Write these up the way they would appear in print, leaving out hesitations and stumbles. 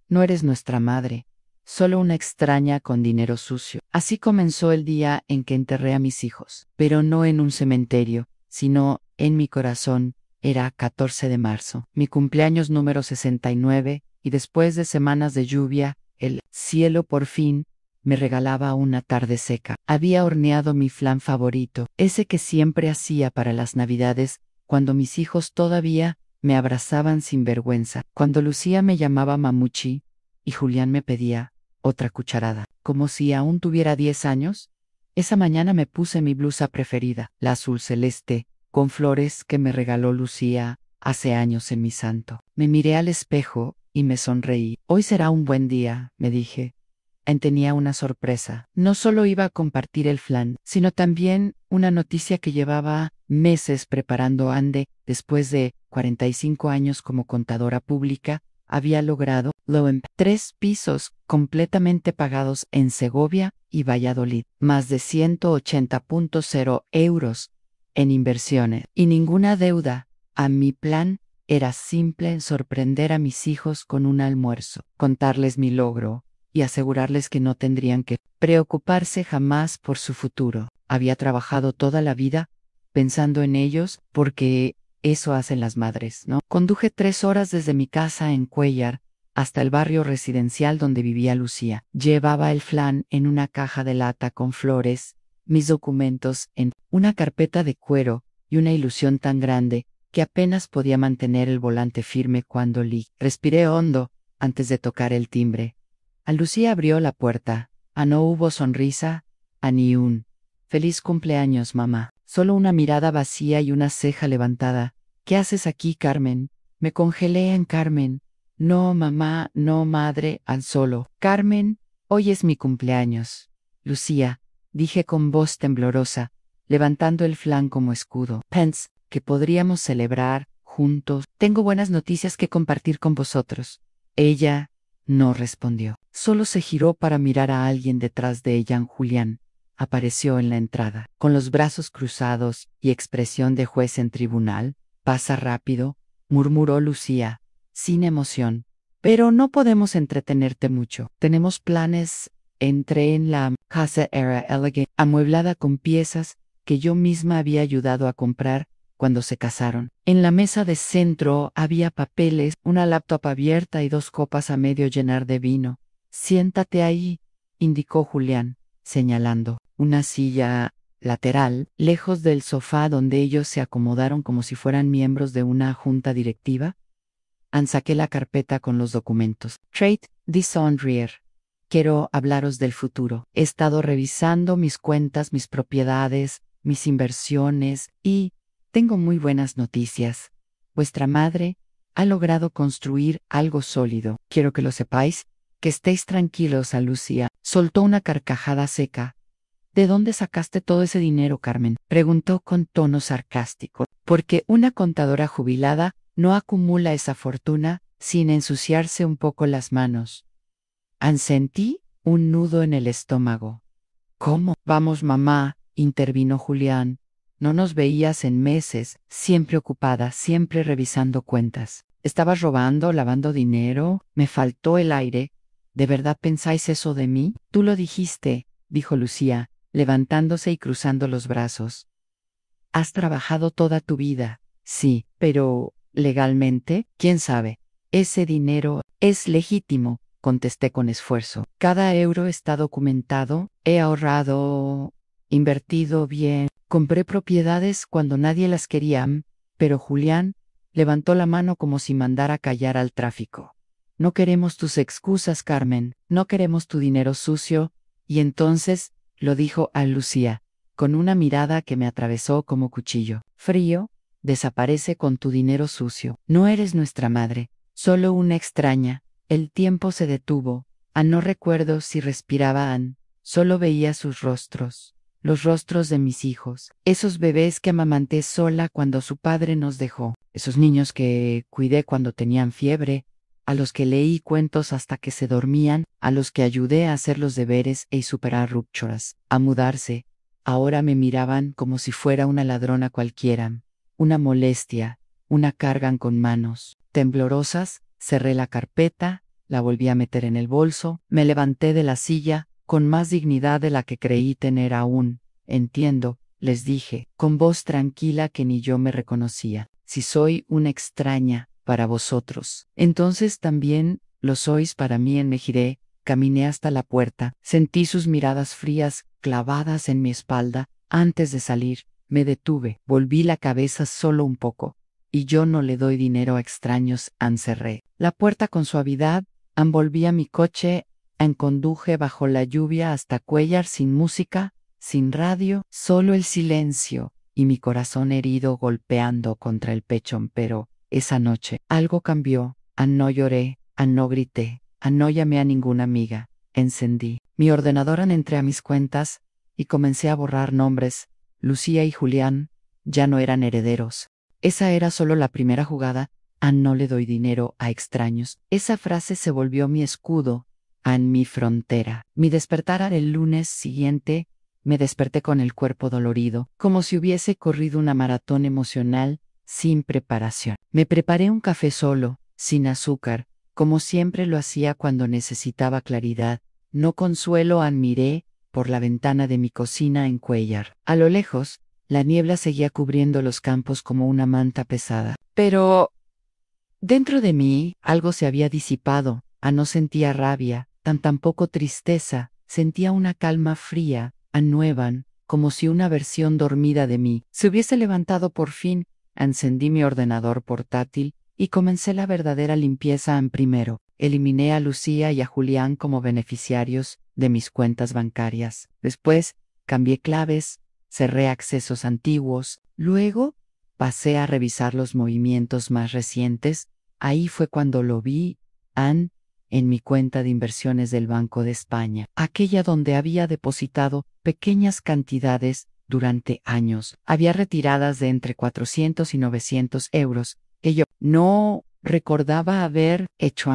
no eres nuestra madre, solo una extraña con dinero sucio. Así comenzó el día en que enterré a mis hijos, pero no en un cementerio, sino en mi corazón. Era 14 de marzo, mi cumpleaños número 69, y después de semanas de lluvia, el cielo por fin me regalaba una tarde seca. Había horneado mi flan favorito, ese que siempre hacía para las Navidades, cuando mis hijos todavía me abrazaban sin vergüenza, cuando Lucía me llamaba Mamuchi y Julián me pedía otra cucharada, como si aún tuviera 10 años. Esa mañana me puse mi blusa preferida, la azul celeste, con flores que me regaló Lucía hace años en mi santo. Me miré al espejo y me sonreí. Hoy será un buen día, me dije. Tenía una sorpresa. No solo iba a compartir el flan, sino también una noticia que llevaba meses preparando. Ande, después de 45 años como contadora pública, había logrado 3 pisos completamente pagados en Segovia y Valladolid, más de 180.0 euros en inversiones y ninguna deuda. A mi plan era simple: sorprender a mis hijos con un almuerzo, contarles mi logro y asegurarles que no tendrían que preocuparse jamás por su futuro. Había trabajado toda la vida pensando en ellos, porque eso hacen las madres, ¿no? Conduje 3 horas desde mi casa en Cuéllar hasta el barrio residencial donde vivía Lucía. Llevaba el flan en una caja de lata con flores, mis documentos en una carpeta de cuero y una ilusión tan grande que apenas podía mantener el volante firme cuando respiré hondo antes de tocar el timbre. A Lucía abrió la puerta. No hubo sonrisa, ni un feliz cumpleaños, mamá. Solo una mirada vacía y una ceja levantada. ¿Qué haces aquí, Carmen? Me congelé en Carmen. No, mamá, no, madre, al solo. Carmen, hoy es mi cumpleaños. Lucía, dije con voz temblorosa, levantando el flan como escudo. Pence, que podríamos celebrar juntos. Tengo buenas noticias que compartir con vosotros. Ella no respondió. Solo se giró para mirar a alguien detrás de ella. Julián apareció en la entrada, con los brazos cruzados y expresión de juez en tribunal. Pasa rápido, murmuró Lucía, sin emoción. Pero no podemos entretenerte mucho. Tenemos planes. Entré en la casa. Era elegante, amueblada con piezas que yo misma había ayudado a comprar cuando se casaron. En la mesa de centro había papeles, una laptop abierta y 2 copas a medio llenar de vino. Siéntate ahí, indicó Julián, señalando una silla lateral, lejos del sofá donde ellos se acomodaron como si fueran miembros de una junta directiva. Saqué la carpeta con los documentos. Trade de Sonrier. Quiero hablaros del futuro. He estado revisando mis cuentas, mis propiedades, mis inversiones y tengo muy buenas noticias. Vuestra madre ha logrado construir algo sólido. Quiero que lo sepáis, que estéis tranquilos. A Lucía soltó una carcajada seca. ¿De dónde sacaste todo ese dinero, Carmen?, preguntó con tono sarcástico. Porque una contadora jubilada no acumula esa fortuna sin ensuciarse un poco las manos. Sentí un nudo en el estómago. ¿Cómo? Vamos, mamá, intervino Julián. No nos veías en meses, siempre ocupada, siempre revisando cuentas. ¿Estabas robando, lavando dinero? Me faltó el aire. ¿De verdad pensáis eso de mí? Tú lo dijiste, dijo Lucía, levantándose y cruzando los brazos. Has trabajado toda tu vida. Sí, pero ¿legalmente? ¿Quién sabe? Ese dinero es legítimo, contesté con esfuerzo. Cada euro está documentado. He ahorrado, invertido bien. Compré propiedades cuando nadie las quería. Pero Julián levantó la mano como si mandara callar al tráfico. No queremos tus excusas, Carmen. No queremos tu dinero sucio. Y entonces lo dijo a Lucía, con una mirada que me atravesó como cuchillo. Frío, desaparece con tu dinero sucio. No eres nuestra madre, solo una extraña. El tiempo se detuvo. No recuerdo si respiraba. Solo veía sus rostros, los rostros de mis hijos, esos bebés que amamanté sola cuando su padre nos dejó, esos niños que cuidé cuando tenían fiebre, a los que leí cuentos hasta que se dormían, a los que ayudé a hacer los deberes y superar rupturas, a mudarse. Ahora me miraban como si fuera una ladrona cualquiera, una molestia, una carga con manos temblorosas. Cerré la carpeta la volví a meter en el bolso, me levanté de la silla, con más dignidad de la que creí tener aún. Entiendo, les dije, con voz tranquila que ni yo me reconocía. Si soy una extraña para vosotros, entonces también lo sois para mí. Me giré, caminé hasta la puerta, sentí sus miradas frías clavadas en mi espalda. Antes de salir, me detuve, volví la cabeza solo un poco. Y yo no le doy dinero a extraños. Cerré la puerta con suavidad, envolví a mi coche, conduje bajo la lluvia hasta Cuéllar sin música, sin radio, solo el silencio y mi corazón herido golpeando contra el pecho. Pero esa noche algo cambió. No lloré, no grité, no llamé a ninguna amiga. Encendí mi ordenador, entré a mis cuentas y comencé a borrar nombres. Lucía y Julián ya no eran herederos. Esa era solo la primera jugada. No le doy dinero a extraños. Esa frase se volvió mi escudo, en mi frontera. Mi despertar el lunes siguiente, me desperté con el cuerpo dolorido, como si hubiese corrido una maratón emocional, sin preparación. Me preparé un café solo, sin azúcar, como siempre lo hacía cuando necesitaba claridad. No consuelo. Miré por la ventana de mi cocina en Cuéllar. A lo lejos, la niebla seguía cubriendo los campos como una manta pesada. Pero dentro de mí algo se había disipado. No sentía rabia, tampoco tristeza, sentía una calma fría, nueva, como si una versión dormida de mí se hubiese levantado por fin. Encendí mi ordenador portátil y comencé la verdadera limpieza. Primero, eliminé a Lucía y a Julián como beneficiarios de mis cuentas bancarias. Después, cambié claves, cerré accesos antiguos. Luego, pasé a revisar los movimientos más recientes. Ahí fue cuando lo vi, en mi cuenta de inversiones del Banco de España, aquella donde había depositado pequeñas cantidades durante años. Había retiradas de entre 400 y 900 euros, que yo no recordaba haber hecho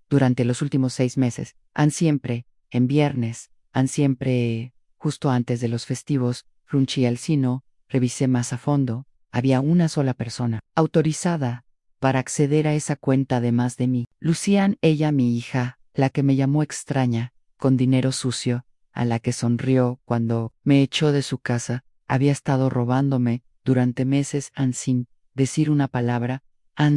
durante los últimos 6 meses. Siempre, en viernes, siempre, justo antes de los festivos, fruncí el ceño, revisé más a fondo. Había una sola persona autorizada para acceder a esa cuenta además de mí. Lucía, ella, mi hija, la que me llamó extraña, con dinero sucio, a la que sonrió cuando me echó de su casa. Había estado robándome durante meses, sin decir una palabra,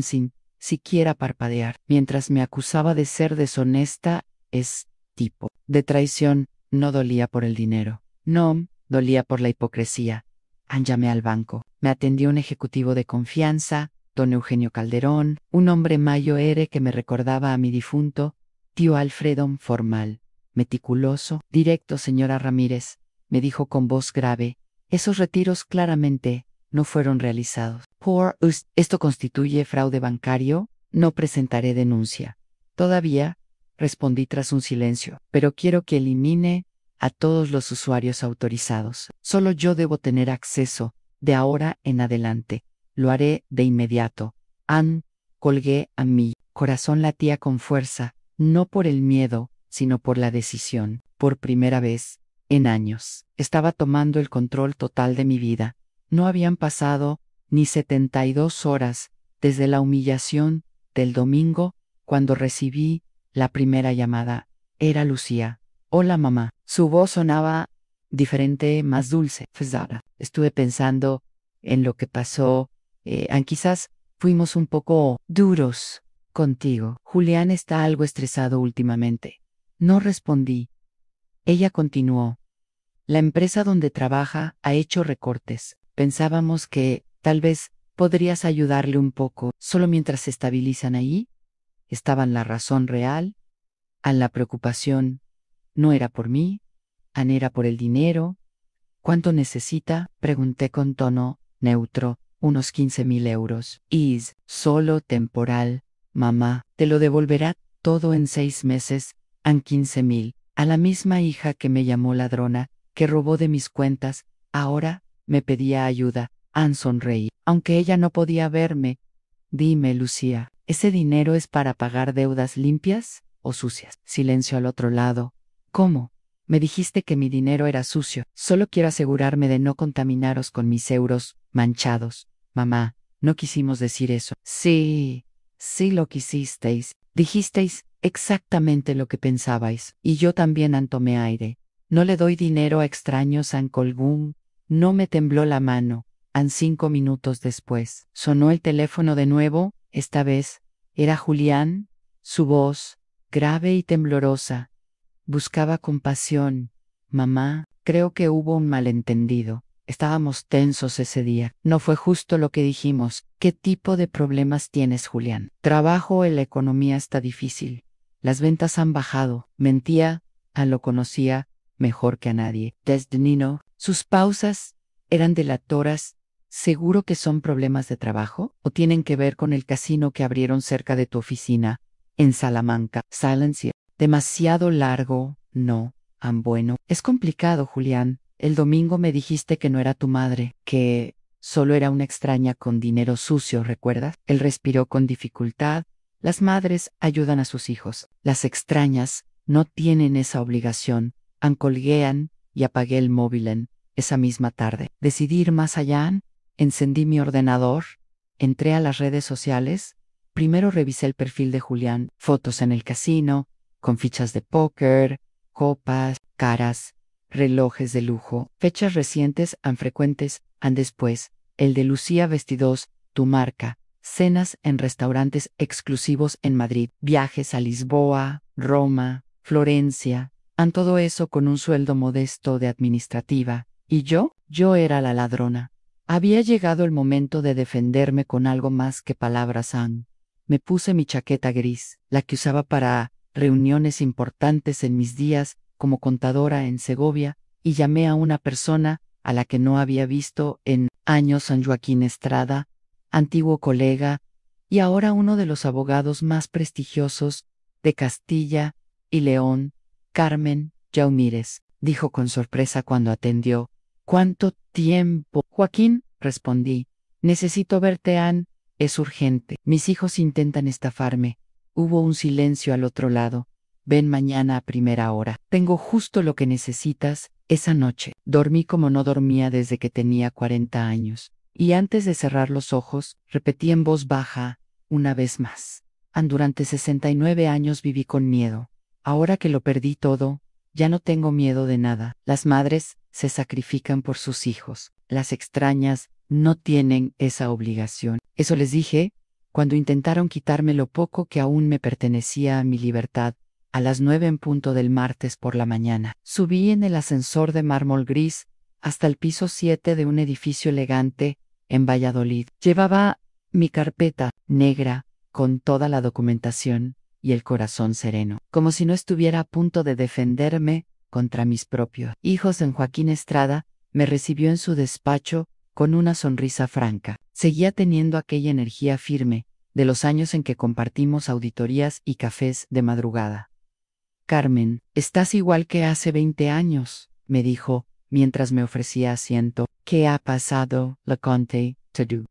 sin siquiera parpadear, mientras me acusaba de ser deshonesta. Es tipo de traición. No dolía por el dinero, no, dolía por la hipocresía. Llamé al banco. Me atendió un ejecutivo de confianza, don Eugenio Calderón, un hombre mayor que me recordaba a mi difunto tío Alfredo. Formal, meticuloso, directo. Señora Ramírez, me dijo con voz grave, esos retiros claramente no fueron realizados. Esto constituye fraude bancario. No presentaré denuncia. Todavía, respondí tras un silencio, pero quiero que elimine a todos los usuarios autorizados. Solo yo debo tener acceso, de ahora en adelante. Lo haré de inmediato. Colgué. A mi corazón latía con fuerza, no por el miedo, sino por la decisión. Por primera vez en años, estaba tomando el control total de mi vida. No habían pasado ni 72 horas desde la humillación del domingo, cuando recibí la primera llamada. Era Lucía. Hola, mamá. Su voz sonaba diferente, más dulce. Estuve pensando en lo que pasó. Quizás fuimos un poco duros contigo. Julián está algo estresado últimamente. No respondí. Ella continuó. La empresa donde trabaja ha hecho recortes. Pensábamos que, tal vez, podrías ayudarle un poco, solo mientras se estabilizan ahí. Estaban la razón real. La preocupación no era por mí, era por el dinero. ¿Cuánto necesita? Pregunté con tono neutro. Unos 15.000 euros. Solo temporal, mamá. Te lo devolverá todo en 6 meses. 15.000. A la misma hija que me llamó ladrona, que robó de mis cuentas, ahora me pedía ayuda. Sonreí, aunque ella no podía verme. Dime, Lucía, ¿ese dinero es para pagar deudas limpias o sucias? Silencio al otro lado. ¿Cómo? Me dijiste que mi dinero era sucio. Solo quiero asegurarme de no contaminaros con mis euros manchados. Mamá, no quisimos decir eso. Sí, sí lo quisisteis. Dijisteis exactamente lo que pensabais, y yo también tomé aire. No le doy dinero a extraños en Colgún. No me tembló la mano. 5 minutos después, sonó el teléfono de nuevo. Esta vez era Julián. Su voz, grave y temblorosa, buscaba compasión. Mamá, creo que hubo un malentendido. Estábamos tensos ese día. No fue justo lo que dijimos. ¿Qué tipo de problemas tienes, Julián? Trabajo en la economía está difícil. Las ventas han bajado. Mentía, lo conocía mejor que a nadie. Desde niño, sus pausas eran delatoras. ¿Seguro que son problemas de trabajo? ¿O tienen que ver con el casino que abrieron cerca de tu oficina, en Salamanca? Silencio. Demasiado largo. No. Bueno. Es complicado, Julián. El domingo me dijiste que no era tu madre, que solo era una extraña con dinero sucio, ¿recuerdas? Él respiró con dificultad. Las madres ayudan a sus hijos. Las extrañas no tienen esa obligación. Colguean y apagué el móvil en esa misma tarde. Decidí ir más allá. Encendí mi ordenador. Entré a las redes sociales. Primero revisé el perfil de Julián, fotos en el casino, con fichas de póker, copas, caras, relojes de lujo, fechas recientes, frecuentes, después, el de Lucía Vestidos, tu marca, cenas en restaurantes exclusivos en Madrid, viajes a Lisboa, Roma, Florencia, todo eso con un sueldo modesto de administrativa. ¿Y yo era la ladrona. Había llegado el momento de defenderme con algo más que palabras. Me puse mi chaqueta gris, la que usaba para reuniones importantes en mis días como contadora en Segovia, y llamé a una persona a la que no había visto en años, San Joaquín Estrada, antiguo colega, y ahora uno de los abogados más prestigiosos de Castilla y León. Carmen Yaumírez, dijo con sorpresa cuando atendió. ¿Cuánto tiempo? Joaquín, respondí. Necesito verte, Ann. Es urgente. Mis hijos intentan estafarme. Hubo un silencio al otro lado. Ven mañana a primera hora. Tengo justo lo que necesitas. Esa noche dormí como no dormía desde que tenía 40 años. Y antes de cerrar los ojos, repetí en voz baja, una vez más. Durante 69 años viví con miedo. Ahora que lo perdí todo, ya no tengo miedo de nada. Las madres se sacrifican por sus hijos. Las extrañas no tienen esa obligación. Eso les dije cuando intentaron quitarme lo poco que aún me pertenecía a mi libertad. A las 9 en punto del martes por la mañana, subí en el ascensor de mármol gris hasta el piso 7 de un edificio elegante en Valladolid. Llevaba mi carpeta negra con toda la documentación y el corazón sereno, como si no estuviera a punto de defenderme contra mis propios hijos. En Joaquín Estrada me recibió en su despacho con una sonrisa franca. Seguía teniendo aquella energía firme de los años en que compartimos auditorías y cafés de madrugada. Carmen, estás igual que hace 20 años, me dijo, mientras me ofrecía asiento. ¿Qué ha pasado, le conté?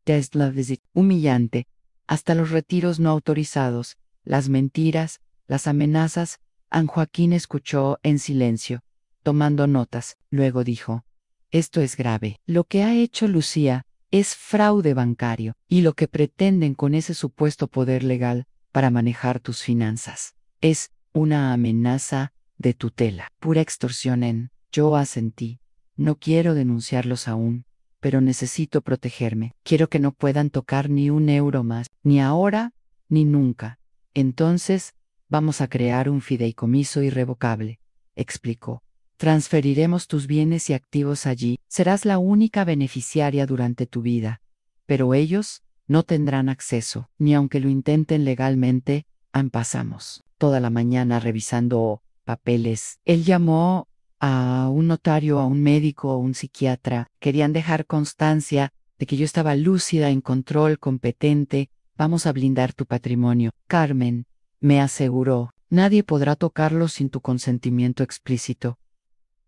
Desde la visita humillante, hasta los retiros no autorizados, las mentiras, las amenazas. Joaquín escuchó en silencio, tomando notas. Luego dijo, esto es grave. Lo que ha hecho Lucía es fraude bancario, y lo que pretenden con ese supuesto poder legal para manejar tus finanzas es una amenaza de tutela, pura extorsión. Yo asentí. No quiero denunciarlos aún, pero necesito protegerme. Quiero que no puedan tocar ni un euro más, ni ahora, ni nunca. Entonces, vamos a crear un fideicomiso irrevocable, explicó. Transferiremos tus bienes y activos allí. Serás la única beneficiaria durante tu vida, pero ellos no tendrán acceso, ni aunque lo intenten legalmente. Pasamos toda la mañana revisando papeles. Él llamó a un notario, a un médico, a un psiquiatra. Querían dejar constancia de que yo estaba lúcida, en control, competente. Vamos a blindar tu patrimonio. Carmen me aseguró, nadie podrá tocarlo sin tu consentimiento explícito.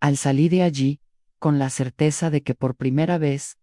Al salir de allí, con la certeza de que por primera vez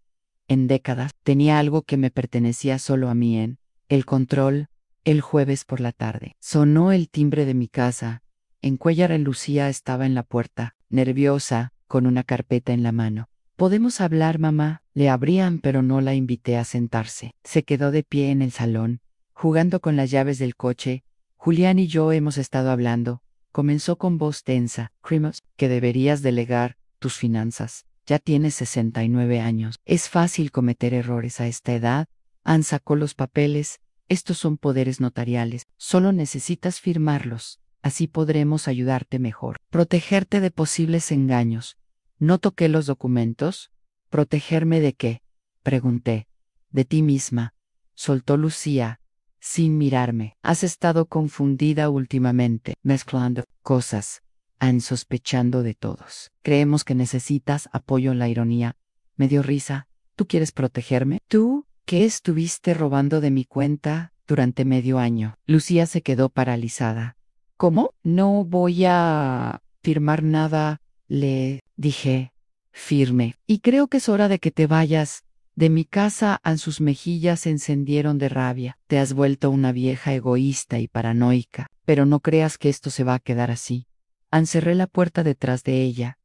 en décadas tenía algo que me pertenecía solo a mí, el control. El jueves por la tarde sonó el timbre de mi casa. En Cuéllar Lucía estaba en la puerta, nerviosa, con una carpeta en la mano. ¿Podemos hablar, mamá? Le abrían, pero no la invité a sentarse. Se quedó de pie en el salón, jugando con las llaves del coche. Julián y yo hemos estado hablando. Comenzó con voz tensa. Creemos que deberías delegar tus finanzas. Ya tienes 69 años. Es fácil cometer errores a esta edad. Ann sacó los papeles. Estos son poderes notariales. Solo necesitas firmarlos. Así podremos ayudarte mejor. Protegerte de posibles engaños. No toqué los documentos. ¿Protegerme de qué? Pregunté. De ti misma. Soltó Lucía, sin mirarme. Has estado confundida últimamente, mezclando cosas, sospechando de todos. Creemos que necesitas apoyo en la ironía. Me dio risa. ¿Tú quieres protegerme? ¿Tú, que estuviste robando de mi cuenta durante medio año? Lucía se quedó paralizada. ¿Cómo? No voy a firmar nada, le dije, firme. Y creo que es hora de que te vayas. De mi casa. Sus mejillas se encendieron de rabia. Te has vuelto una vieja egoísta y paranoica, pero no creas que esto se va a quedar así. Cerré la puerta detrás de ella.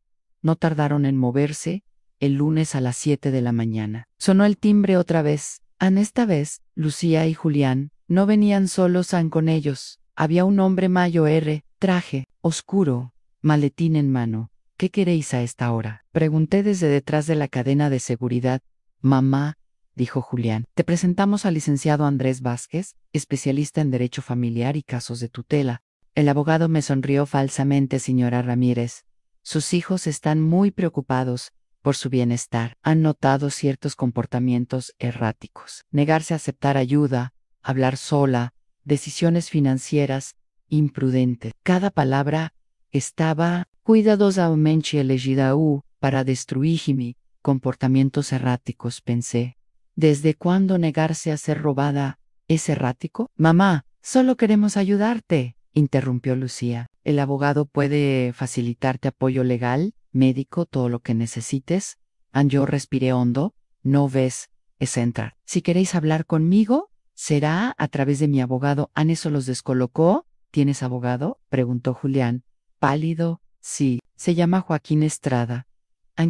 No tardaron en moverse. El lunes a las 7 de la mañana. Sonó el timbre otra vez. Esta vez, Lucía y Julián no venían solos. Con ellos había un hombre mayor, traje oscuro, maletín en mano. ¿Qué queréis a esta hora? Pregunté desde detrás de la cadena de seguridad. Mamá, dijo Julián, te presentamos al licenciado Andrés Vázquez, especialista en derecho familiar y casos de tutela. El abogado me sonrió falsamente. Señora Ramírez, sus hijos están muy preocupados por su bienestar. Han notado ciertos comportamientos erráticos. Negarse a aceptar ayuda, hablar sola, decisiones financieras imprudentes. Cada palabra estaba cuidadosamente elegida para destruirme. Comportamientos erráticos, pensé. ¿Desde cuándo negarse a ser robada es errático? Mamá, solo queremos ayudarte, interrumpió Lucía. El abogado puede facilitarte apoyo legal, médico, todo lo que necesites. Yo respiré hondo. No ves, es entrar. Si queréis hablar conmigo, será a través de mi abogado. ¿Eso los descolocó? ¿Tienes abogado? Preguntó Julián. Pálido. Sí, se llama Joaquín Estrada.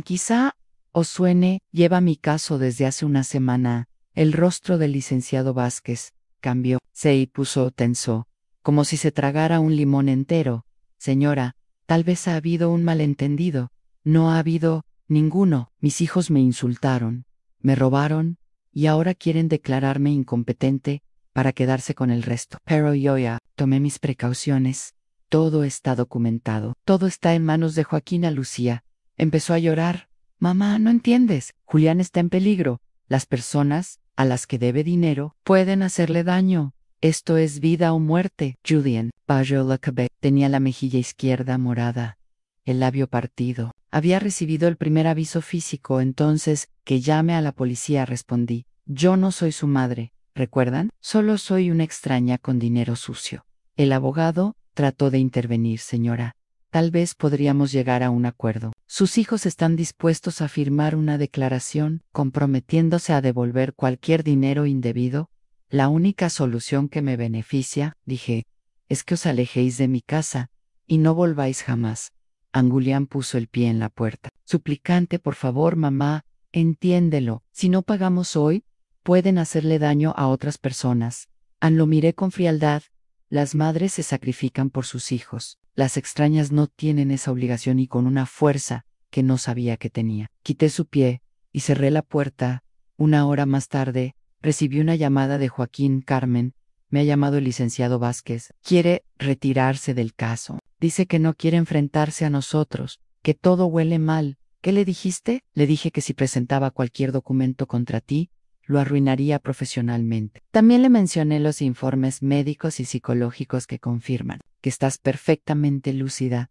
Quizá os suene, lleva mi caso desde hace una semana. El rostro del licenciado Vázquez cambió, se puso tenso, como si se tragara un limón entero. Señora, tal vez ha habido un malentendido. No ha habido ninguno. Mis hijos me insultaron, me robaron, y ahora quieren declararme incompetente para quedarse con el resto. Pero yo ya tomé mis precauciones. Todo está documentado. Todo está en manos de Joaquín. Lucía empezó a llorar. Mamá, no entiendes. Julián está en peligro. Las personas a las que debe dinero pueden hacerle daño. Esto es vida o muerte. Julián bajó la cabeza. Tenía la mejilla izquierda morada, el labio partido. Había recibido el primer aviso físico. Entonces, que llame a la policía, respondí. Yo no soy su madre, ¿recuerdan? Solo soy una extraña con dinero sucio. El abogado trató de intervenir. Señora, tal vez podríamos llegar a un acuerdo. Sus hijos están dispuestos a firmar una declaración comprometiéndose a devolver cualquier dinero indebido. La única solución que me beneficia, dije, es que os alejéis de mi casa y no volváis jamás. Julián puso el pie en la puerta. Suplicante, por favor, mamá, entiéndelo. Si no pagamos hoy, pueden hacerle daño a otras personas. Lo miré con frialdad. Las madres se sacrifican por sus hijos. Las extrañas no tienen esa obligación, y con una fuerza que no sabía que tenía. Quité su pie y cerré la puerta. Una hora más tarde, recibí una llamada de Joaquín. Carmen, me ha llamado el licenciado Vázquez. Quiere retirarse del caso. Dice que no quiere enfrentarse a nosotros, que todo huele mal. ¿Qué le dijiste? Le dije que si presentaba cualquier documento contra ti, lo arruinaría profesionalmente. También le mencioné los informes médicos y psicológicos que confirman que estás perfectamente lúcida.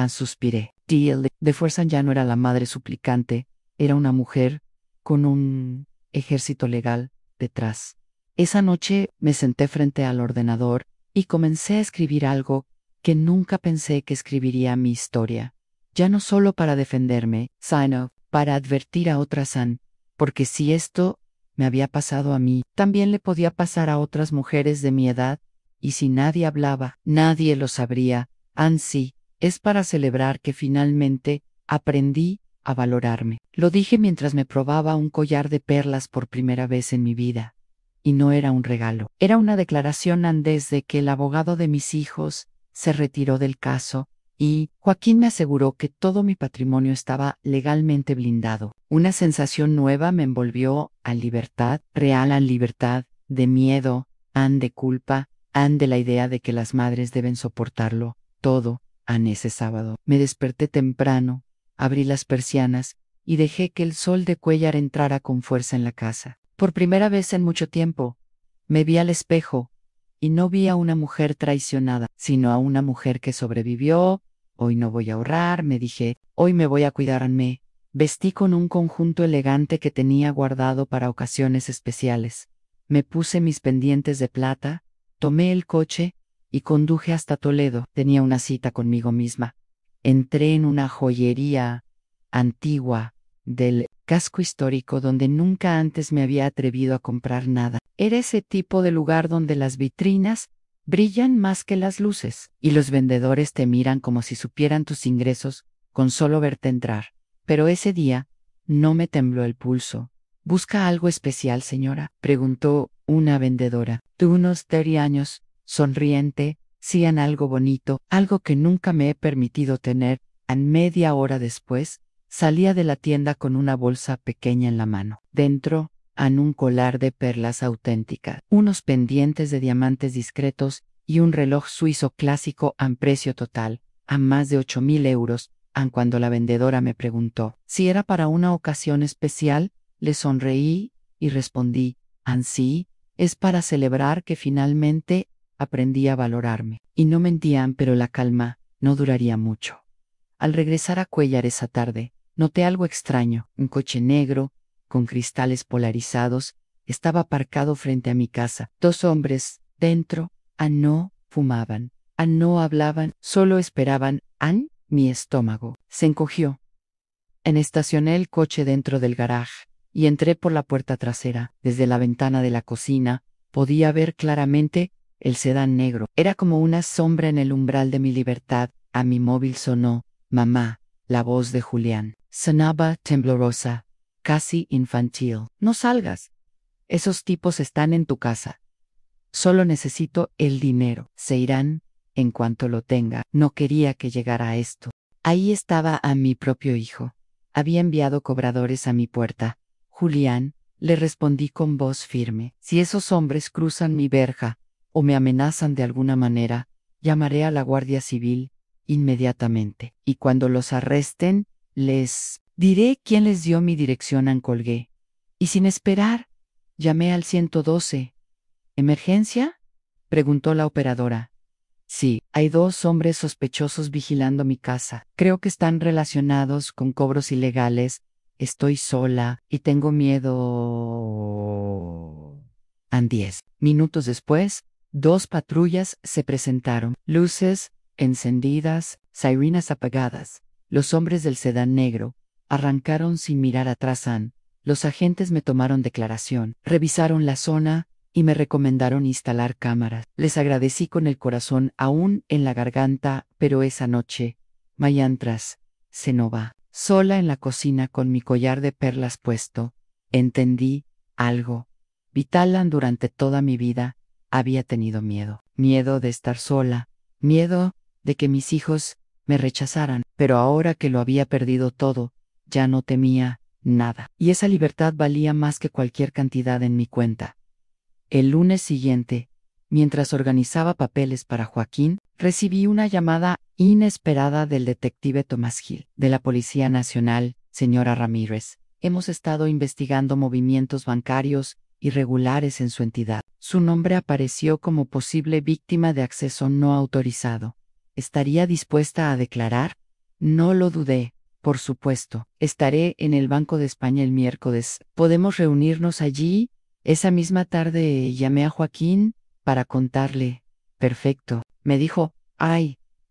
Suspiré. De fuerza ya no era la madre suplicante, era una mujer con un ejército legal detrás. Esa noche me senté frente al ordenador y comencé a escribir algo que nunca pensé que escribiría: mi historia. Ya no solo para defenderme, sino para advertir a otras, porque si esto me había pasado a mí, también le podía pasar a otras mujeres de mi edad, y si nadie hablaba, nadie lo sabría. Sí, es para celebrar que finalmente aprendí a valorarme. Lo dije mientras me probaba un collar de perlas por primera vez en mi vida. y no era un regalo. Era una declaración antes de que el abogado de mis hijos se retiró del caso y Joaquín me aseguró que todo mi patrimonio estaba legalmente blindado. Una sensación nueva me envolvió a libertad, real a libertad, de miedo, de culpa, de la idea de que las madres deben soportarlo todo. Ese sábado me desperté temprano, abrí las persianas y dejé que el sol de Cuéllar entrara con fuerza en la casa. Por primera vez en mucho tiempo, me vi al espejo y no vi a una mujer traicionada, sino a una mujer que sobrevivió. Hoy no voy a ahorrar, me dije, hoy me voy a cuidarme. Vestí con un conjunto elegante que tenía guardado para ocasiones especiales. Me puse mis pendientes de plata, tomé el coche y conduje hasta Toledo. Tenía una cita conmigo misma. Entré en una joyería antigua del casco histórico donde nunca antes me había atrevido a comprar nada. Era ese tipo de lugar donde las vitrinas brillan más que las luces, y los vendedores te miran como si supieran tus ingresos con solo verte entrar. Pero ese día no me tembló el pulso. ¿Busca algo especial, señora?, preguntó una vendedora, de unos 30 años, sonriente, hacían algo bonito, algo que nunca me he permitido tener. A media hora después, salía de la tienda con una bolsa pequeña en la mano. Dentro, un collar de perlas auténticas, unos pendientes de diamantes discretos y un reloj suizo clásico a precio total, a más de 8.000 euros. Cuando la vendedora me preguntó si era para una ocasión especial, le sonreí y respondí, sí, es para celebrar que finalmente aprendí a valorarme. Y no mentían, pero la calma no duraría mucho. Al regresar a Cuéllar esa tarde, noté algo extraño. Un coche negro, con cristales polarizados, estaba aparcado frente a mi casa. 2 hombres dentro, no fumaban, no hablaban, solo esperaban. Mi estómago se encogió. Estacioné el coche dentro del garaje y entré por la puerta trasera. Desde la ventana de la cocina podía ver claramente el sedán negro. Era como una sombra en el umbral de mi libertad. A mi móvil sonó, mamá, la voz de Julián. Sonaba temblorosa, casi infantil. No salgas. Esos tipos están en tu casa. Solo necesito el dinero. Se irán en cuanto lo tenga. No quería que llegara a esto. Ahí estaba a mi propio hijo. Había enviado cobradores a mi puerta. Julián, le respondí con voz firme. Si esos hombres cruzan mi verja o me amenazan de alguna manera, llamaré a la Guardia Civil inmediatamente. Y cuando los arresten, les diré quién les dio mi dirección. Colgué. Y sin esperar, llamé al 112. ¿Emergencia?, preguntó la operadora. Sí, hay 2 hombres sospechosos vigilando mi casa. Creo que están relacionados con cobros ilegales. Estoy sola y tengo miedo. 10 minutos después, 2 patrullas se presentaron. Luces encendidas, sirenas apagadas. Los hombres del sedán negro arrancaron sin mirar atrás. Los agentes me tomaron declaración, revisaron la zona y me recomendaron instalar cámaras. Les agradecí con el corazón aún en la garganta, pero esa noche, mientras cenaba, sola en la cocina con mi collar de perlas puesto, entendí algo vital. Durante toda mi vida había tenido miedo. Miedo de estar sola, miedo de que mis hijos me rechazaran, pero ahora que lo había perdido todo, ya no temía nada. Y esa libertad valía más que cualquier cantidad en mi cuenta. El lunes siguiente, mientras organizaba papeles para Joaquín, recibí una llamada inesperada del detective Tomás Gil, de la Policía Nacional. Señora Ramírez, hemos estado investigando movimientos bancarios irregulares en su entidad. Su nombre apareció como posible víctima de acceso no autorizado. ¿Estaría dispuesta a declarar? No lo dudé. Por supuesto, estaré en el Banco de España el miércoles. ¿Podemos reunirnos allí? Esa misma tarde llamé a Joaquín para contarle. Perfecto, me dijo.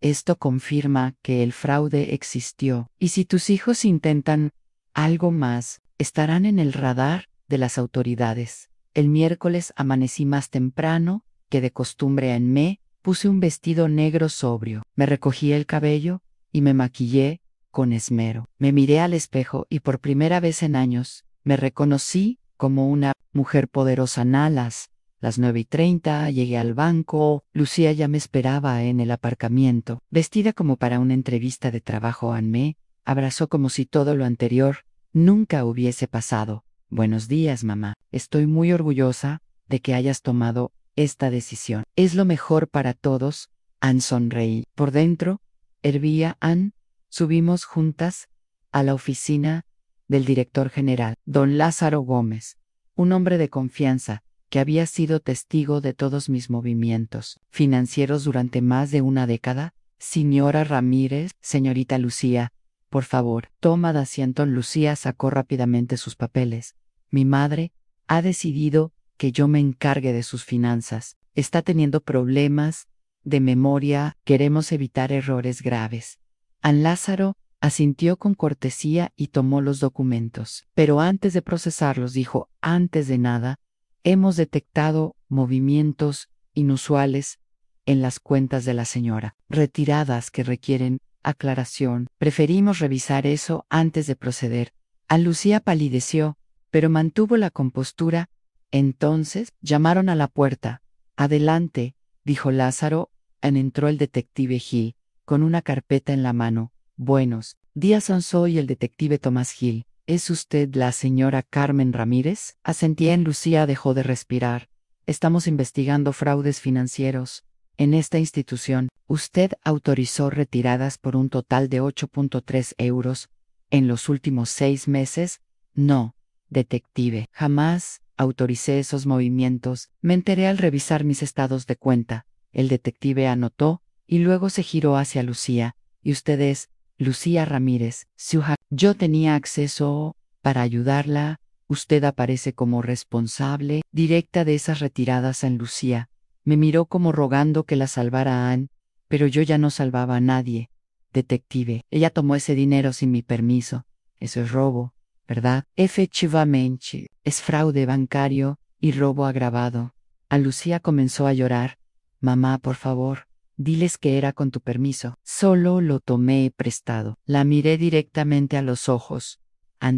Esto confirma que el fraude existió. Y si tus hijos intentan algo más, estarán en el radar de las autoridades. El miércoles amanecí más temprano que de costumbre. Puse un vestido negro sobrio, me recogí el cabello y me maquillé con esmero. Me miré al espejo y por primera vez en años me reconocí como una mujer poderosa Nalas. Las 9:30 llegué al banco, Lucía ya me esperaba en el aparcamiento. Vestida como para una entrevista de trabajo, me abrazó como si todo lo anterior nunca hubiese pasado. Buenos días, mamá. Estoy muy orgullosa de que hayas tomado esta decisión. Es lo mejor para todos. Anne sonreí. Por dentro, hervía Anne. Subimos juntas a la oficina del director general, don Lázaro Gómez, un hombre de confianza que había sido testigo de todos mis movimientos financieros durante más de una década. Señora Ramírez, señorita Lucía, por favor, toma asiento. Lucía sacó rápidamente sus papeles. Mi madre ha decidido que yo me encargue de sus finanzas. Está teniendo problemas de memoria. Queremos evitar errores graves. An Lázaro asintió con cortesía y tomó los documentos. Pero antes de procesarlos dijo, antes de nada, hemos detectado movimientos inusuales en las cuentas de la señora, retiradas que requieren aclaración. Preferimos revisar eso antes de proceder. An Lucía palideció, pero mantuvo la compostura. Entonces llamaron a la puerta. Adelante, dijo Lázaro. Entró el detective Gil, con una carpeta en la mano. Buenos días, soy el detective Tomás Gil. ¿Es usted la señora Carmen Ramírez? Asentí. En Lucía dejó de respirar. Estamos investigando fraudes financieros en esta institución. Usted autorizó retiradas por un total de 8.3 euros en los últimos 6 meses. No, detective. Jamás autoricé esos movimientos. Me enteré al revisar mis estados de cuenta. El detective anotó y luego se giró hacia Lucía. ¿Y usted es Lucía Ramírez? Yo tenía acceso para ayudarla. Usted aparece como responsable directa de esas retiradas. En Lucía me miró como rogando que la salvara a Anne, pero yo ya no salvaba a nadie. Detective, ella tomó ese dinero sin mi permiso. Eso es robo, ¿verdad? Efectivamente, es fraude bancario y robo agravado. A Lucía comenzó a llorar. Mamá, por favor, diles que era con tu permiso. Solo lo tomé prestado. La miré directamente a los ojos.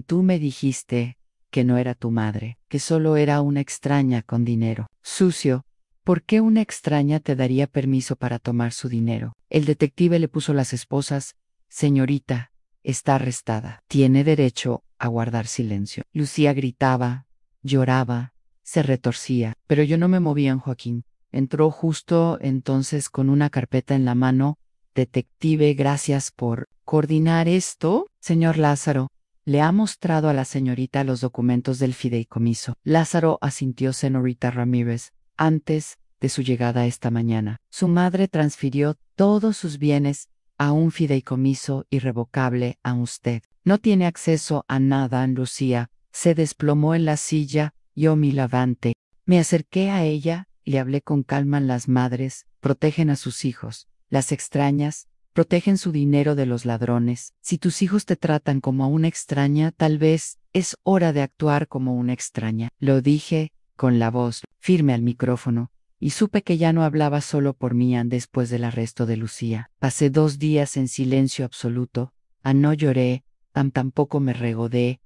Tú me dijiste que no era tu madre, que solo era una extraña con dinero. Sucio. ¿Por qué una extraña te daría permiso para tomar su dinero? El detective le puso las esposas. Señorita, está arrestada. Tiene derecho a guardar silencio. Lucía gritaba, lloraba, se retorcía, pero yo no me movía. Joaquín entró justo entonces con una carpeta en la mano. Detective, gracias por coordinar esto. Señor Lázaro, le ha mostrado a la señorita los documentos del fideicomiso. Lázaro asintió. Señorita Ramírez, antes de su llegada esta mañana, su madre transfirió todos sus bienes a un fideicomiso irrevocable a usted. No tiene acceso a nada. Lucía se desplomó en la silla. Yo me levanté. Me acerqué a ella. Le hablé con calma. Las madres protegen a sus hijos. Las extrañas protegen su dinero de los ladrones. Si tus hijos te tratan como a una extraña, tal vez es hora de actuar como una extraña. Lo dije con la voz firme al micrófono, y supe que ya no hablaba solo por mí. Después del arresto de Lucía, pasé 2 días en silencio absoluto. No lloré, tampoco me regodé.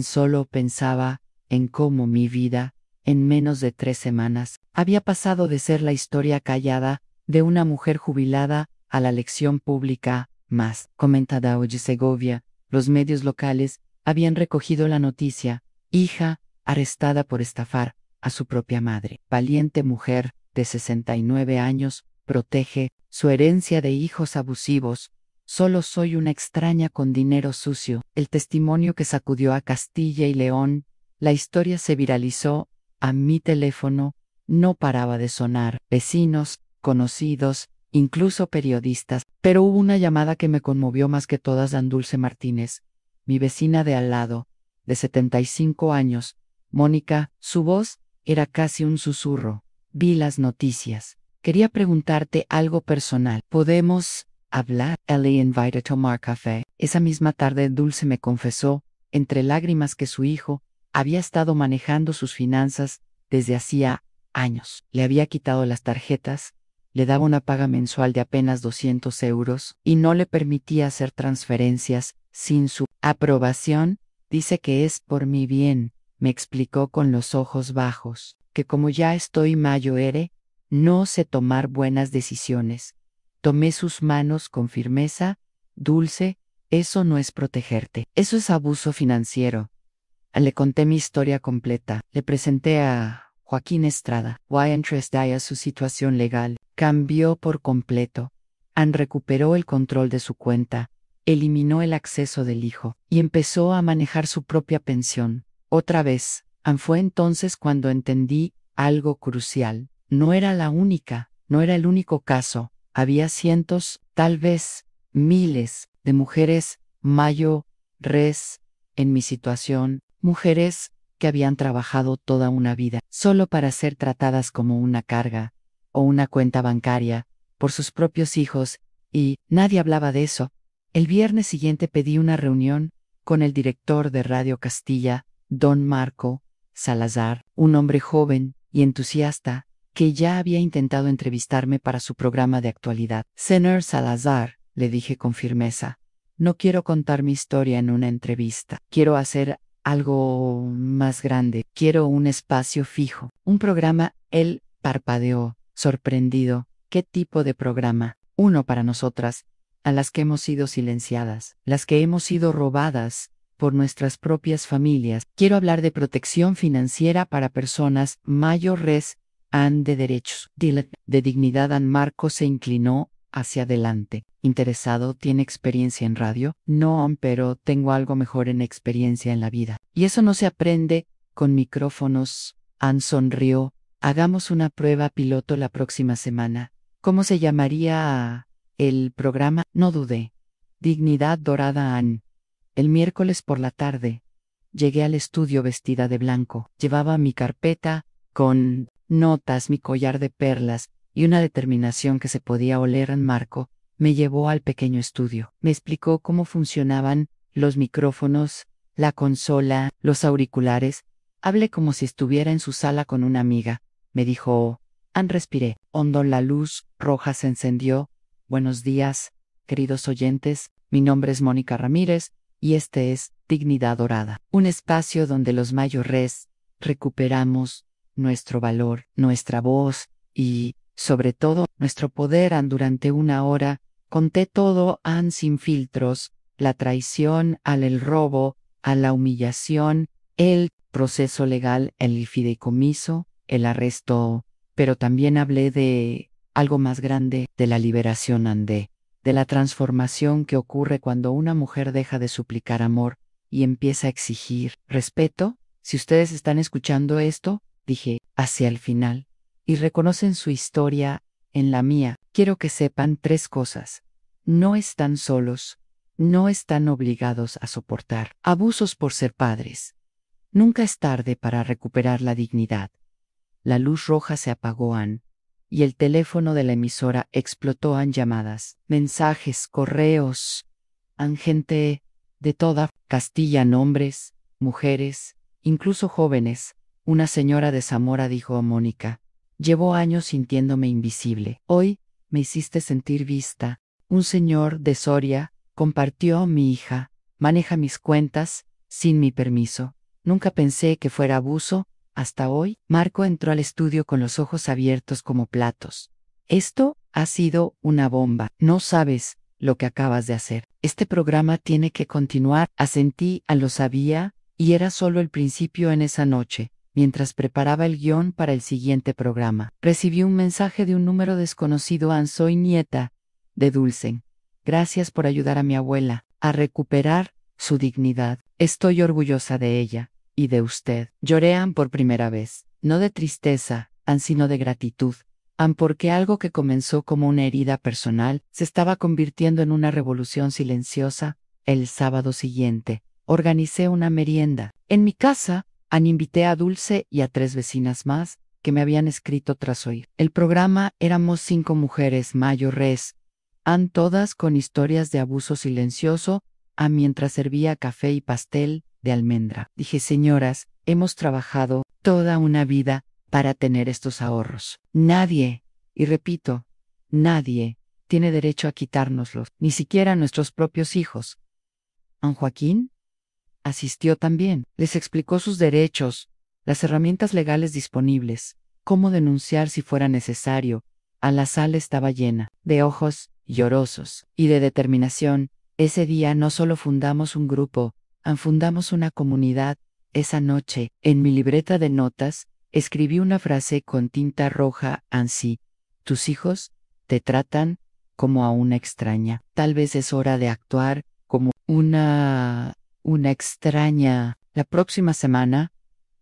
Solo pensaba en cómo mi vida, en menos de 3 semanas, había pasado de ser la historia callada de una mujer jubilada a la lección pública más comentada. Hoy Segovia, los medios locales habían recogido la noticia: hija arrestada por estafar a su propia madre. Valiente mujer de 69 años protege su herencia de hijos abusivos. Solo soy una extraña con dinero sucio. El testimonio que sacudió a Castilla y León. La historia se viralizó. A mi teléfono no paraba de sonar. Vecinos, conocidos, incluso periodistas. Pero hubo una llamada que me conmovió más que todas. Dulce Martínez, mi vecina de al lado, de 75 años. Mónica, su voz era casi un susurro. Vi las noticias. Quería preguntarte algo personal. ¿Podemos hablar? Ellie invited a tomar café. Esa misma tarde Dulce me confesó, entre lágrimas, que su hijo había estado manejando sus finanzas desde hacía años. Le había quitado las tarjetas, le daba una paga mensual de apenas 200 euros y no le permitía hacer transferencias sin su aprobación. Dice que es por mi bien, me explicó con los ojos bajos, que como ya estoy mayor, no sé tomar buenas decisiones. Tomé sus manos con firmeza. Dulce, eso no es protegerte, eso es abuso financiero. Le conté mi historia completa. Le presenté a Joaquín Estrada. Mientras Daya su situación legal cambió por completo. Ann recuperó el control de su cuenta, eliminó el acceso del hijo y empezó a manejar su propia pensión. Otra vez, Ann fue entonces cuando entendí algo crucial. No era la única, no era el único caso. Había cientos, tal vez miles, de mujeres mayores en mi situación, mujeres que habían trabajado toda una vida solo para ser tratadas como una carga o una cuenta bancaria por sus propios hijos, y nadie hablaba de eso. El viernes siguiente pedí una reunión con el director de Radio Castilla, don Marco Salazar, un hombre joven y entusiasta que ya había intentado entrevistarme para su programa de actualidad. Señor Salazar, le dije con firmeza, no quiero contar mi historia en una entrevista. Quiero hacer algo más grande. Quiero un espacio fijo. Un programa. Él parpadeó, sorprendido. ¿Qué tipo de programa? Uno para nosotras, a las que hemos sido silenciadas, las que hemos sido robadas por nuestras propias familias. Quiero hablar de protección financiera para personas mayores, de derechos, de dignidad. An Marco se inclinó hacia adelante. ¿Interesado? ¿Tiene experiencia en radio? No, pero tengo algo mejor en experiencia en la vida. Y eso no se aprende con micrófonos. Ann sonrió. Hagamos una prueba piloto la próxima semana. ¿Cómo se llamaría el programa? No dudé. Dignidad Dorada. Ann. El miércoles por la tarde. Llegué al estudio vestida de blanco. Llevaba mi carpeta con notas, mi collar de perlas y una determinación que se podía oler. En Marco me llevó al pequeño estudio. Me explicó cómo funcionaban los micrófonos, la consola, los auriculares. Hablé como si estuviera en su sala con una amiga. Me dijo, Ann, respiré hondo. La luz roja se encendió. Buenos días, queridos oyentes. Mi nombre es Mónica Ramírez y este es Dignidad Dorada, un espacio donde los mayores recuperamos nuestro valor, nuestra voz y, sobre todo, nuestro poder. Ann, durante una hora, conté todo. Ann, sin filtros, la traición, el robo, a la humillación, el proceso legal, el fideicomiso, el arresto, pero también hablé de algo más grande, de la liberación. Ann, de la transformación que ocurre cuando una mujer deja de suplicar amor y empieza a exigir respeto. Si ustedes están escuchando esto, dije, hacia el final, y reconocen su historia en la mía, quiero que sepan 3 cosas. No están solos, no están obligados a soportar abusos por ser padres. Nunca es tarde para recuperar la dignidad. La luz roja se apagó. Ann, y el teléfono de la emisora explotó en llamadas, mensajes, correos. Ann, gente de toda Castilla, hombres, mujeres, incluso jóvenes. Una señora de Zamora dijo a Mónica, llevo años sintiéndome invisible. Hoy me hiciste sentir vista. Un señor de Soria compartió: mi hija maneja mis cuentas sin mi permiso. Nunca pensé que fuera abuso. Hasta hoy. Marco entró al estudio con los ojos abiertos como platos. Esto ha sido una bomba. No sabes lo que acabas de hacer. Este programa tiene que continuar. Asentí. Lo sabía, y era solo el principio. En esa noche, mientras preparaba el guión para el siguiente programa, recibí un mensaje de un número desconocido. Ann, soy nieta de Dulce. Gracias por ayudar a mi abuela a recuperar su dignidad. Estoy orgullosa de ella. Y de usted. Lloré, Ann, por primera vez. No de tristeza, Ann, sino de gratitud. Ann, porque algo que comenzó como una herida personal se estaba convirtiendo en una revolución silenciosa. El sábado siguiente, organicé una merienda. En mi casa, Ann, invité a Dulce y a 3 vecinas más que me habían escrito tras oír el programa. Éramos 5 mujeres mayores, Ann, todas con historias de abuso silencioso. Ann, mientras servía café y pastel de almendra, dije, señoras, hemos trabajado toda una vida para tener estos ahorros. Nadie, y repito, nadie, tiene derecho a quitárnoslos, ni siquiera nuestros propios hijos. Ann, Joaquín, asistió también. Les explicó sus derechos, las herramientas legales disponibles, cómo denunciar si fuera necesario. A la sala estaba llena, de ojos llorosos y de determinación. Ese día no solo fundamos un grupo, fundamos una comunidad. Esa noche, en mi libreta de notas, escribí una frase con tinta roja así: tus hijos te tratan como a una extraña. Tal vez es hora de actuar como una extraña. La próxima semana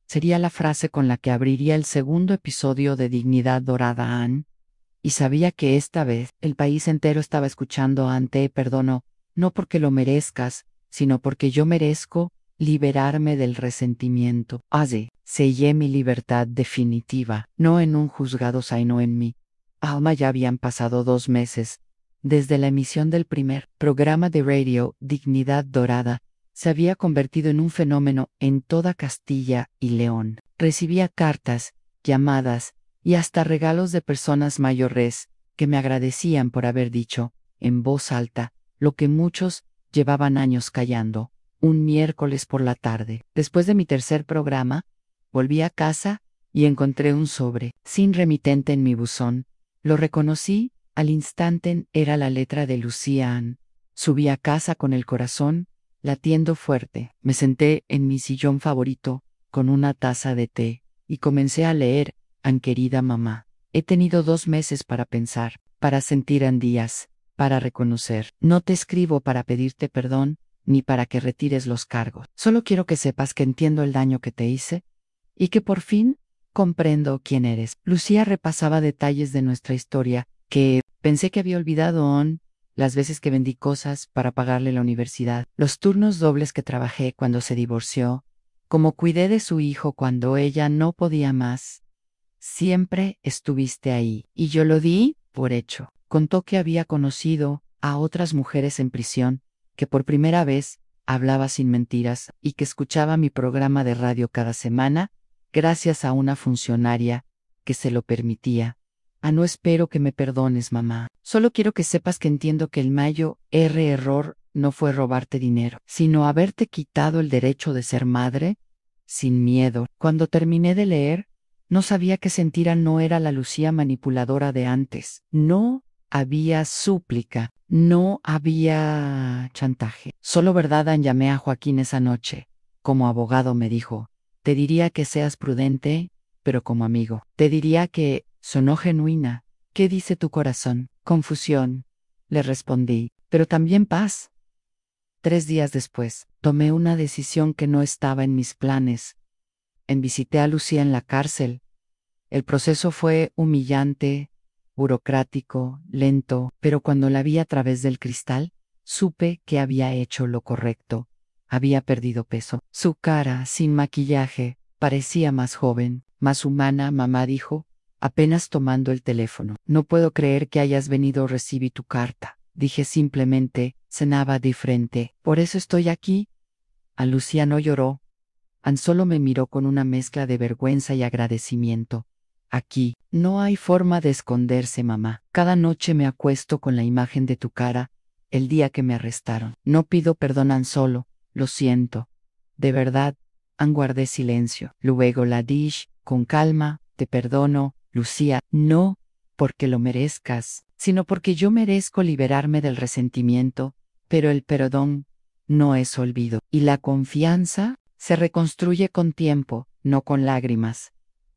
sería la frase con la que abriría el segundo episodio de Dignidad Dorada Ann, y sabía que esta vez el país entero estaba escuchando. Te perdono, no porque lo merezcas, sino porque yo merezco liberarme del resentimiento. Así, sellé mi libertad definitiva, no en un juzgado sino en mí. Alma. Ya habían pasado 2 meses desde la emisión del primer programa de radio. Dignidad Dorada se había convertido en un fenómeno en toda Castilla y León. Recibía cartas, llamadas y hasta regalos de personas mayores que me agradecían por haber dicho, en voz alta, lo que muchos llevaban años callando. Un miércoles por la tarde, después de mi tercer programa, volví a casa y encontré un sobre sin remitente en mi buzón. Lo reconocí al instante, era la letra de Lucía Ann. Subí a casa con el corazón latiendo fuerte. Me senté en mi sillón favorito con una taza de té y comencé a leer. Ann, querida mamá, he tenido 2 meses para pensar, para sentir en días, para reconocer. No te escribo para pedirte perdón, ni para que retires los cargos. Solo quiero que sepas que entiendo el daño que te hice y que por fin comprendo quién eres. Lucía repasaba detalles de nuestra historia que pensé que había olvidado. Las veces que vendí cosas para pagarle la universidad, los turnos dobles que trabajé cuando se divorció, como cuidé de su hijo cuando ella no podía más. Siempre estuviste ahí, y yo lo di por hecho. Contó que había conocido a otras mujeres en prisión, que por primera vez hablaba sin mentiras y que escuchaba mi programa de radio cada semana, gracias a una funcionaria que se lo permitía. No espero que me perdones, mamá. Solo quiero que sepas que entiendo que el mayor error no fue robarte dinero, sino haberte quitado el derecho de ser madre sin miedo. Cuando terminé de leer, no sabía qué sentir. No era la Lucía manipuladora de antes. No había súplica, no había chantaje. Solo verdad. Llamé a Joaquín esa noche. Como abogado me dijo, te diría que seas prudente, pero como amigo, te diría que sonó genuina. ¿Qué dice tu corazón? Confusión, le respondí, pero también paz. 3 días después, tomé una decisión que no estaba en mis planes. Visité a Lucía en la cárcel. El proceso fue humillante, burocrático, lento, pero cuando la vi a través del cristal, supe que había hecho lo correcto. Había perdido peso. Su cara, sin maquillaje, parecía más joven, más humana. Mamá dijo, apenas tomando el teléfono. No puedo creer que hayas venido. Recibí tu carta. Dije simplemente, cenaba de frente. Por eso estoy aquí. A Lucía no lloró. Solo me miró con una mezcla de vergüenza y agradecimiento. Aquí, no hay forma de esconderse, mamá. Cada noche me acuesto con la imagen de tu cara, el día que me arrestaron. No pido perdón, solo, lo siento. De verdad, guardé silencio. Luego la dije, con calma, te perdono, Lucía, no porque lo merezcas, sino porque yo merezco liberarme del resentimiento, pero el perdón no es olvido. Y la confianza se reconstruye con tiempo, no con lágrimas.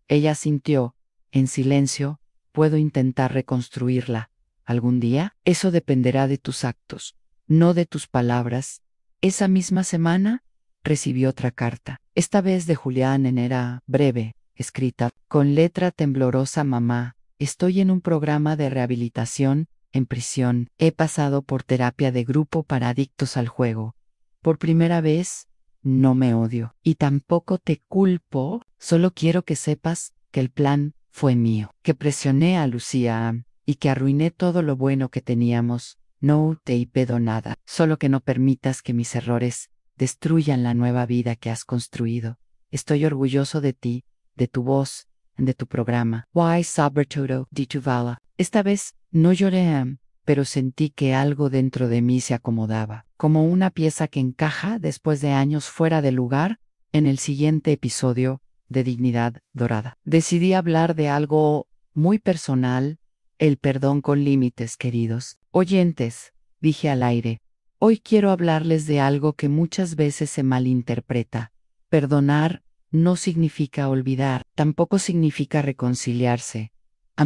Ella sintió, en silencio, puedo intentar reconstruirla. ¿Algún día? Eso dependerá de tus actos, no de tus palabras. Esa misma semana, recibí otra carta, esta vez de Julián. Era breve, escrita, con letra temblorosa. Mamá, estoy en un programa de rehabilitación, en prisión. He pasado por terapia de grupo para adictos al juego. Por primera vez, no me odio. Y tampoco te culpo, solo quiero que sepas que el plan fue mío. Que presioné a Lucía y que arruiné todo lo bueno que teníamos. No te pido nada, solo que no permitas que mis errores destruyan la nueva vida que has construido. Estoy orgulloso de ti, de tu voz, de tu programa. Why Sobertudo di tu vala. Esta vez no lloré, pero sentí que algo dentro de mí se acomodaba, como una pieza que encaja después de años fuera de lugar. En el siguiente episodio de Dignidad Dorada, decidí hablar de algo muy personal, el perdón con límites, queridos oyentes, dije al aire. Hoy quiero hablarles de algo que muchas veces se malinterpreta. Perdonar no significa olvidar, tampoco significa reconciliarse.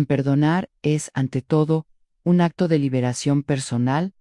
Perdonar es, ante todo, un acto de liberación personal.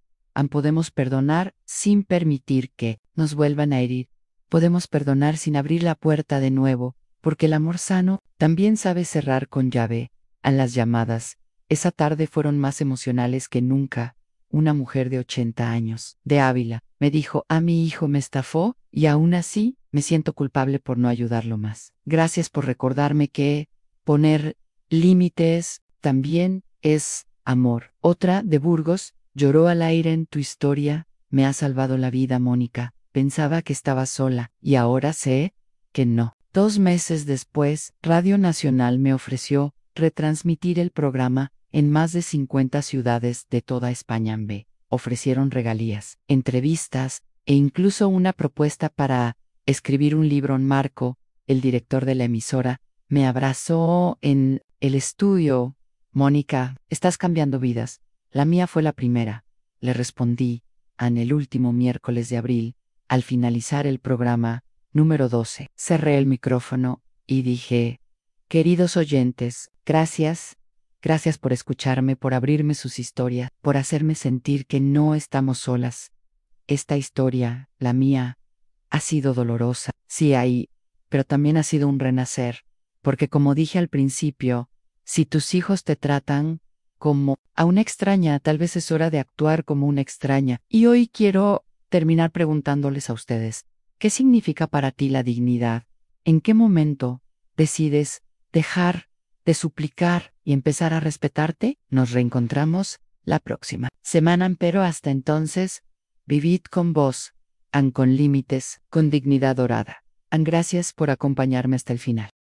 Podemos perdonar sin permitir que nos vuelvan a herir. Podemos perdonar sin abrir la puerta de nuevo, porque el amor sano también sabe cerrar con llave. A las llamadas, esa tarde fueron más emocionales que nunca. Una mujer de 80 años, de Ávila, me dijo: mi hijo me estafó, y aún así me siento culpable por no ayudarlo más. Gracias por recordarme que poner límites también es amor. Otra, de Burgos, lloró al aire: en tu historia me ha salvado la vida, Mónica. Pensaba que estaba sola, y ahora sé que no. 2 meses después, Radio Nacional me ofreció retransmitir el programa en más de 50 ciudades de toda España. Me ofrecieron regalías, entrevistas e incluso una propuesta para escribir un libro. Marco, el director de la emisora, me abrazó en el estudio. Mónica, estás cambiando vidas. La mía fue la primera, le respondí, en el último miércoles de abril, al finalizar el programa número 12. Cerré el micrófono y dije: queridos oyentes, gracias. Gracias por escucharme, por abrirme sus historias, por hacerme sentir que no estamos solas. Esta historia, la mía, ha sido dolorosa, sí pero también ha sido un renacer, porque como dije al principio, si tus hijos te tratan como a una extraña, tal vez es hora de actuar como una extraña. Y hoy quiero terminar preguntándoles a ustedes: ¿qué significa para ti la dignidad? ¿En qué momento decides dejar de suplicar y empezar a respetarte? Nos reencontramos la próxima semana, pero hasta entonces, vivid con voz, con límites, con dignidad dorada. Gracias por acompañarme hasta el final.